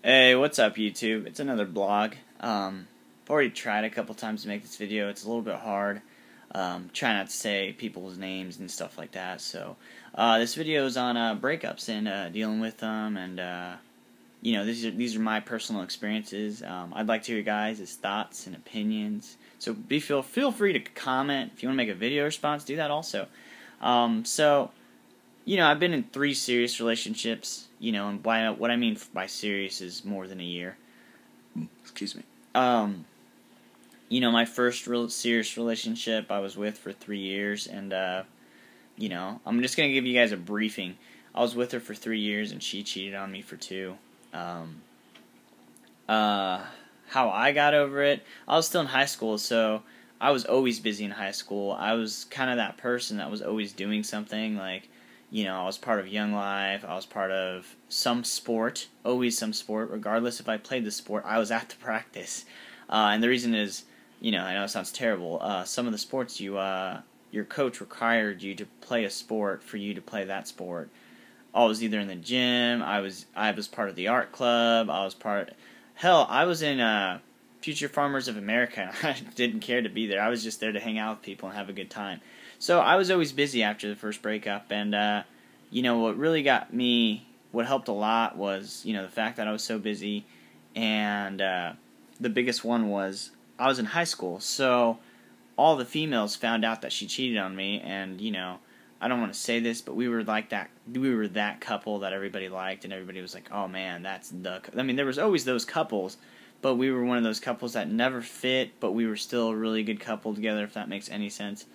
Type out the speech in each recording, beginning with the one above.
Hey, what's up YouTube? It's another blog. I've already tried a couple times to make this video. It's a little bit hard. Try not to say people's names and stuff like that. So, this video is on breakups and dealing with them, and these are my personal experiences. I'd like to hear your guys' thoughts and opinions. So feel free to comment. If you want to make a video response, do that also. I've been in 3 serious relationships, and what I mean by serious is more than a year. Excuse me. My first real serious relationship I was with for 3 years, and, I'm just going to give you guys a briefing. I was with her for 3 years, and she cheated on me for 2. How I got over it, I was still in high school, so I was always busy in high school. I was kind of that person that was always doing something, like, I was part of Young Life, I was part of some sport, always some sport, regardless if I played the sport, I was at the practice. And the reason is, I know it sounds terrible, some of the sports your coach required you to play a sport for you to play that sport. I was either in the gym, I was part of the art club, I was in Future Farmers of America. I didn't care to be there, I was just there to hang out with people and have a good time. So I was always busy after the first breakup, and what helped a lot was, the fact that I was so busy, and the biggest one was, I was in high school, so all the females found out that she cheated on me, and, I don't want to say this, but we were that couple that everybody liked, and everybody was like, oh man, there was always those couples, but we were one of those couples that never fit, but we were still a really good couple together, if that makes any sense.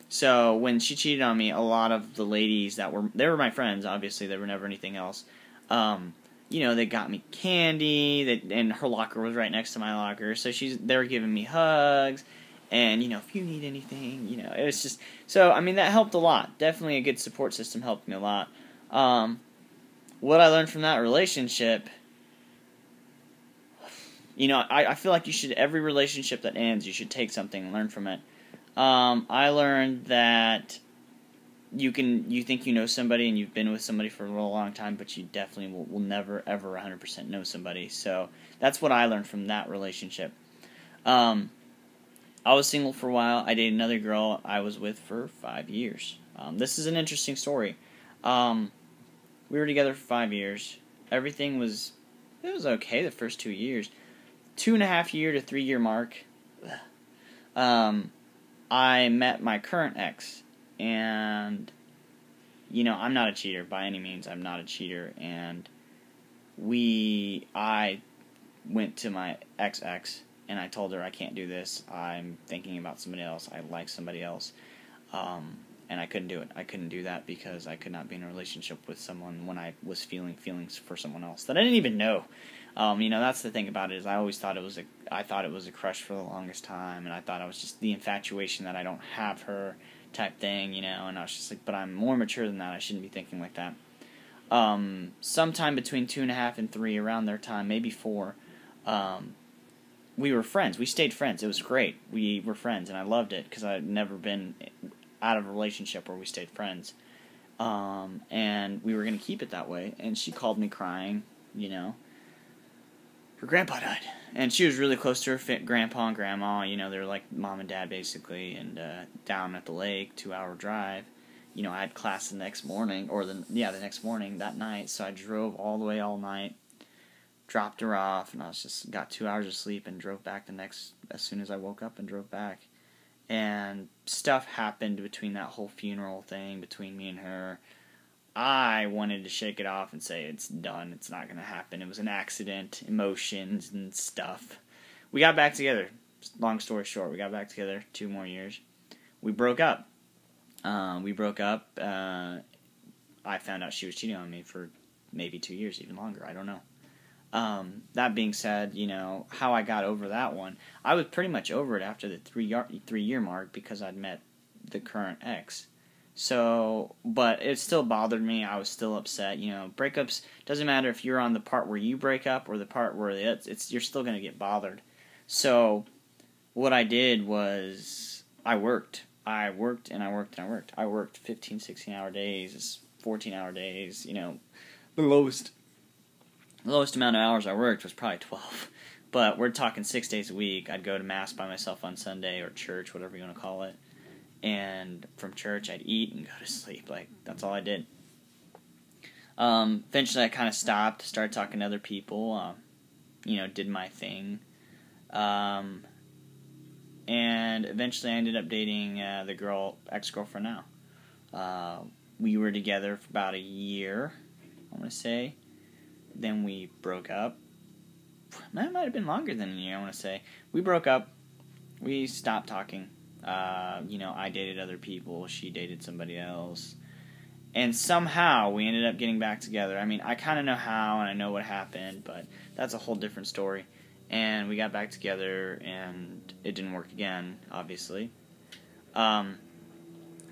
So when she cheated on me, a lot of the ladies they were my friends, obviously, they were never anything else. They got me candy, and her locker was right next to my locker, so they were giving me hugs, and, if you need anything, it was just, so, that helped a lot. Definitely a good support system helped me a lot. What I learned from that relationship, I feel like every relationship that ends, you should take something and learn from it. I learned that you think you know somebody and you've been with somebody for a real long time, but you definitely will never, ever 100% know somebody. So that's what I learned from that relationship. I was single for a while. I dated another girl I was with for 5 years. This is an interesting story. We were together for 5 years. Everything was okay the first 2 years. 2.5 year to 3 year mark, I met my current ex, and, I'm not a cheater by any means. I'm not a cheater, and I went to my ex, and I told her I can't do this. I'm thinking about somebody else. I like somebody else, and I couldn't do it. I couldn't do that because I could not be in a relationship with someone when I was feeling feelings for someone else that I didn't even know. That's the thing about it, is I always thought it was a crush for the longest time, and I thought I was just the infatuation that I don't have her type thing, and I was just like, but I'm more mature than that, I shouldn't be thinking like that. Sometime between 2.5 and 3, around their time, maybe 4, we were friends. We stayed friends. It was great. We were friends, and I loved it, because I'd never been out of a relationship where we stayed friends. And we were going to keep it that way, and she called me crying, her grandpa died, and she was really close to her grandpa and grandma, they were like mom and dad basically, and down at the lake, 2-hour drive, I had class the next morning, the next morning, that night, so I drove all the way all night, dropped her off, and I got 2 hours of sleep and drove back as soon as I woke up, and drove back, and stuff happened between that whole funeral thing, between me and her. I wanted to shake it off and say it's done, it's not going to happen, it was an accident, emotions and stuff. We got back together, long story short, we got back together 2 more years. We broke up. I found out she was cheating on me for maybe 2 years, even longer, I don't know. That being said, how I got over that one, I was pretty much over it after the 3 year mark, because I'd met the current ex. So, but it still bothered me. I was still upset. Breakups, doesn't matter if you're on the part where you break up or the part where you're still going to get bothered. So, what I did was, I worked. I worked 15, 16-hour days, 14-hour days, the lowest The lowest amount of hours I worked was probably 12. But we're talking 6 days a week. I'd go to Mass by myself on Sunday, or church, whatever you want to call it. And from church, I'd eat and go to sleep. Like, that's all I did. Eventually, I kind of stopped, started talking to other people, did my thing. And eventually I ended up dating the ex-girlfriend now. We were together for about a year, I want to say. Then we broke up. That might have been longer than a year, I want to say. We broke up. We stopped talking. I dated other people. She dated somebody else. And somehow we ended up getting back together. I mean, I kind of know how and I know what happened, but that's a whole different story. And we got back together, and it didn't work again, obviously.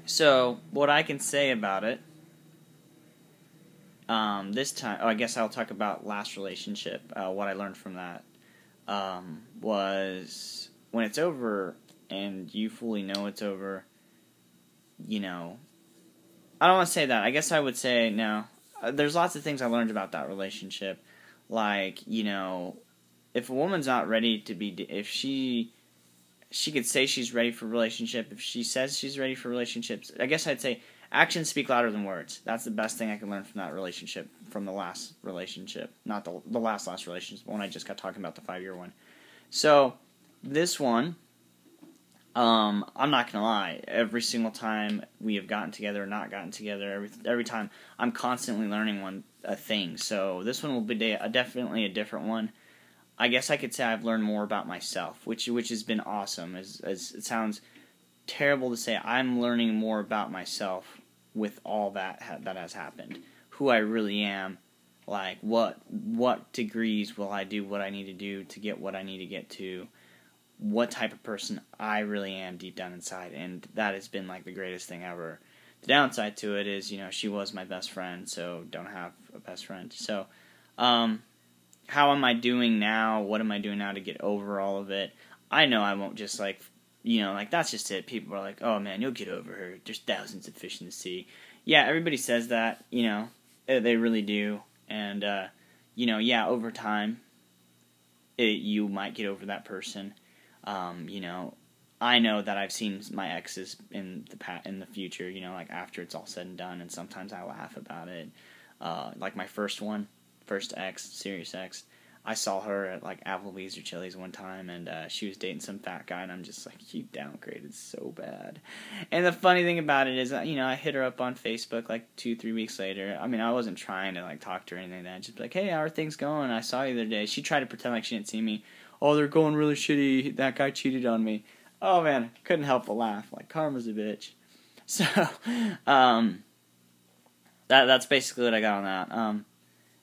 So what I can say about it, this time, I guess I'll talk about last relationship. What I learned from that was when it's over and you fully know it's over, I don't want to say that. I guess I would say no. There's lots of things I learned about that relationship. Like, if a woman's not ready to be, if she could say she's ready for a relationship, if she says she's ready for relationships, I guess I'd say actions speak louder than words. That's the best thing I can learn from that relationship, from the last relationship. Not the last relationship, the one I just got talking about, the 5-year one. So, this one, I'm not gonna lie. Every single time we have gotten together or not gotten together, every time I'm constantly learning a thing. So this one will be definitely a different one. I guess I could say I've learned more about myself, which has been awesome. As it sounds terrible to say, I'm learning more about myself with all that has happened. Who I really am, like what degrees will I do what I need to do to get what I need to get to. What type of person I really am deep down inside, and that has been like the greatest thing ever. The downside to it is, she was my best friend, so don't have a best friend. So, how am I doing now? What am I doing now to get over all of it? I know I won't just that's just it. People are like, oh man, you'll get over her. There's thousands of fish in the sea. Yeah, everybody says that, they really do. And, over time, you might get over that person. I know that I've seen my exes in the future, after it's all said and done, and sometimes I laugh about it. Like my first ex, serious ex, I saw her at like Applebee's or Chili's one time, and she was dating some fat guy, and I'm just like, you downgraded so bad. And the funny thing about it is, I hit her up on Facebook like 2-3 weeks later. I mean, I wasn't trying to like talk to her or anything like that. Just be like, hey, how are things going? I saw you the other day. She tried to pretend like she didn't see me. Oh, they're going really shitty. That guy cheated on me. Oh man, couldn't help but laugh. Like, karma's a bitch. So, that's basically what I got on that.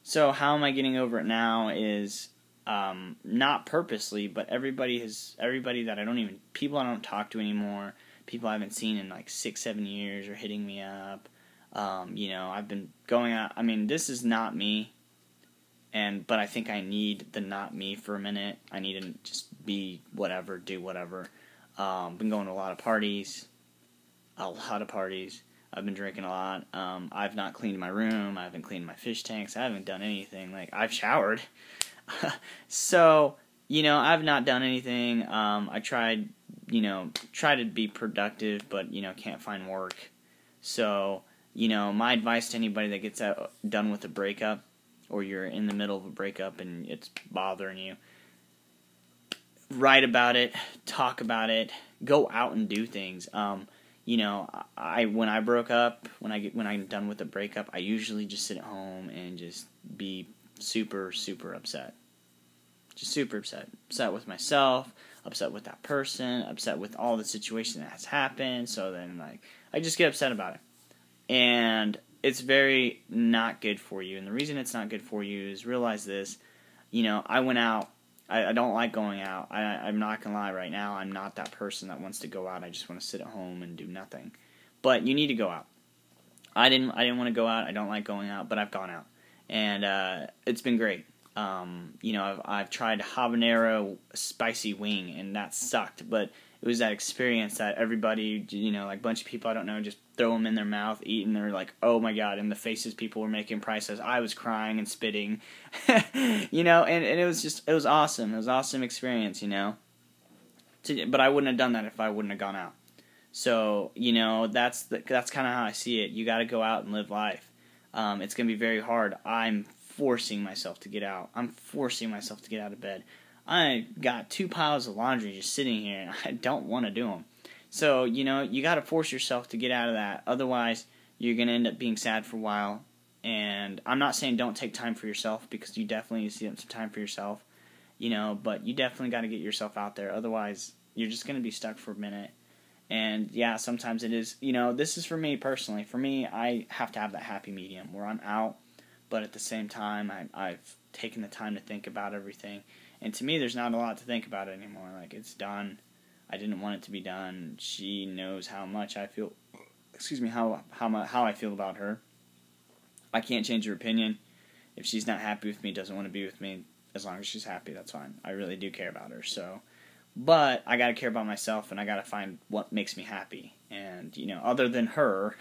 So how am I getting over it now is, not purposely, but everybody that people I don't talk to anymore, people I haven't seen in like 6-7 years are hitting me up. I've been going out, this is not me, but I think I need the not me for a minute. I need to just be whatever, do whatever. Been going to a lot of parties. I've been drinking a lot. I've not cleaned my room. I haven't cleaned my fish tanks. I haven't done anything. Like, I've showered. So, I've not done anything. I tried to be productive, but, can't find work. So, my advice to anybody that gets done with a breakup, or you're in the middle of a breakup and it's bothering you, write about it, talk about it, go out and do things. When I broke up, when I'm done with a breakup, I usually just sit at home and just be super, super upset. Just super upset. Upset with myself, upset with that person, upset with all the situation that has happened. So then, I just get upset about it. And it's very not good for you. And the reason it's not good for you is, realize this, I went out. I don't like going out. I'm not going to lie right now. I'm not that person that wants to go out. I just want to sit at home and do nothing. But you need to go out. I didn't want to go out. I don't like going out, but I've gone out. And it's been great. I've tried habanero spicy wing, and that sucked. But it was that experience that everybody, you know, like a bunch of people I don't know, just throw them in their mouth, eat, and they're like, oh my god, and the faces people were making priceless. I was crying and spitting, you know, and it was awesome. It was an awesome experience, you know. But I wouldn't have done that if I wouldn't have gone out. So, you know, that's kind of how I see it. You got to go out and live life. It's going to be very hard. I'm forcing myself to get out. I'm forcing myself to get out of bed. I got 2 piles of laundry just sitting here, and I don't want to do them. So, you know, you got to force yourself to get out of that. Otherwise, you're going to end up being sad for a while. And I'm not saying don't take time for yourself, because you definitely need to see some time for yourself. You know, but you definitely got to get yourself out there. Otherwise, you're just going to be stuck for a minute. And, yeah, sometimes it is, you know, this is for me personally. For me, I have to have that happy medium where I'm out, but at the same time, I've taken the time to think about everything. And to me, there's not a lot to think about anymore. Like, it's done. I didn't want it to be done. She knows how much I feel, how I feel about her. I can't change her opinion. If she's not happy with me, doesn't want to be with me, as long as she's happy, that's fine. I really do care about her, so... But I gotta care about myself, and I gotta find what makes me happy. And, you know, other than her,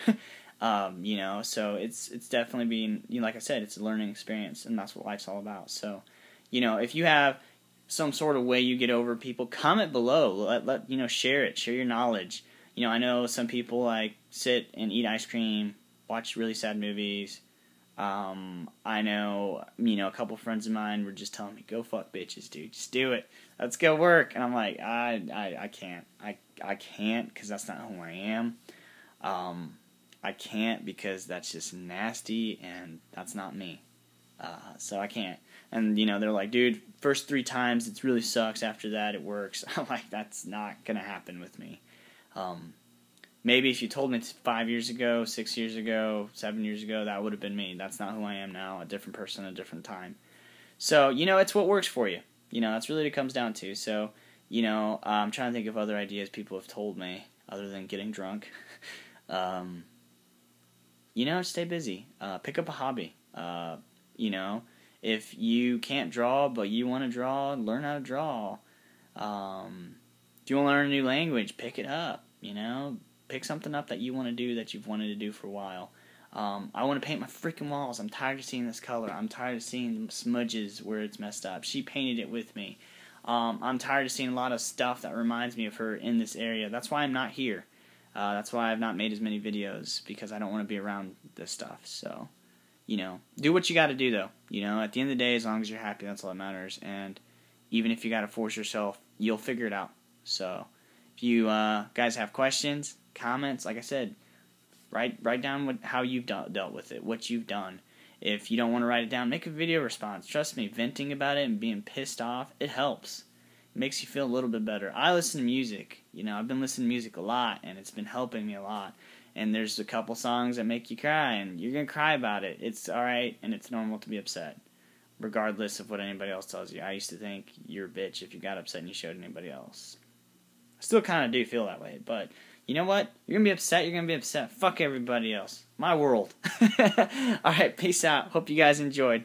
you know, so it's definitely been, you know, like I said, it's a learning experience, and that's what life's all about. So, you know, if you have some sort of way you get over people, comment below. Let you know, share it. Share your knowledge. You know, I know some people, like, sit and eat ice cream, watch really sad movies. I know, you know, a couple friends of mine were just telling me, go fuck bitches, dude. Just do it. Let's go work. And I'm like, I can't. I can't, because that's not who I am. I can't, because that's just nasty, and that's not me. So I can't. And, you know, they're like, dude, first 3 times, it really sucks. After that, it works. I'm like, that's not gonna happen with me. Maybe if you told me 5 years ago, 6 years ago, 7 years ago, that would have been me. That's not who I am now. A different person, a different time. So, you know, it's what works for you. You know, that's really what it comes down to. So, you know, I'm trying to think of other ideas people have told me, other than getting drunk. You know, stay busy. Pick up a hobby. You know, if you can't draw, but you want to draw, learn how to draw. If you want to learn a new language, pick it up. You know, pick something up that you want to do, that you've wanted to do for a while. I want to paint my freaking walls. I'm tired of seeing this color. I'm tired of seeing smudges where it's messed up. She painted it with me. I'm tired of seeing a lot of stuff that reminds me of her in this area. That's why I'm not here. That's why I've not made as many videos, because I don't want to be around this stuff. So, you know, do what you got to do, though. You know, at the end of the day, as long as you're happy, that's all that matters. And even if you got to force yourself, you'll figure it out. So, if you guys have questions, comments, like I said, write down how you've dealt with it, what you've done. If you don't want to write it down, make a video response. Trust me, venting about it and being pissed off, it helps. It makes you feel a little bit better. I listen to music. You know, I've been listening to music a lot, and it's been helping me a lot. And there's a couple songs that make you cry, and you're going to cry about it. It's alright, and it's normal to be upset, regardless of what anybody else tells you. I used to think you're a bitch if you got upset and you showed anybody else. I still kind of do feel that way, but you know what? You're going to be upset, you're going to be upset. Fuck everybody else. My world. Alright, peace out. Hope you guys enjoyed.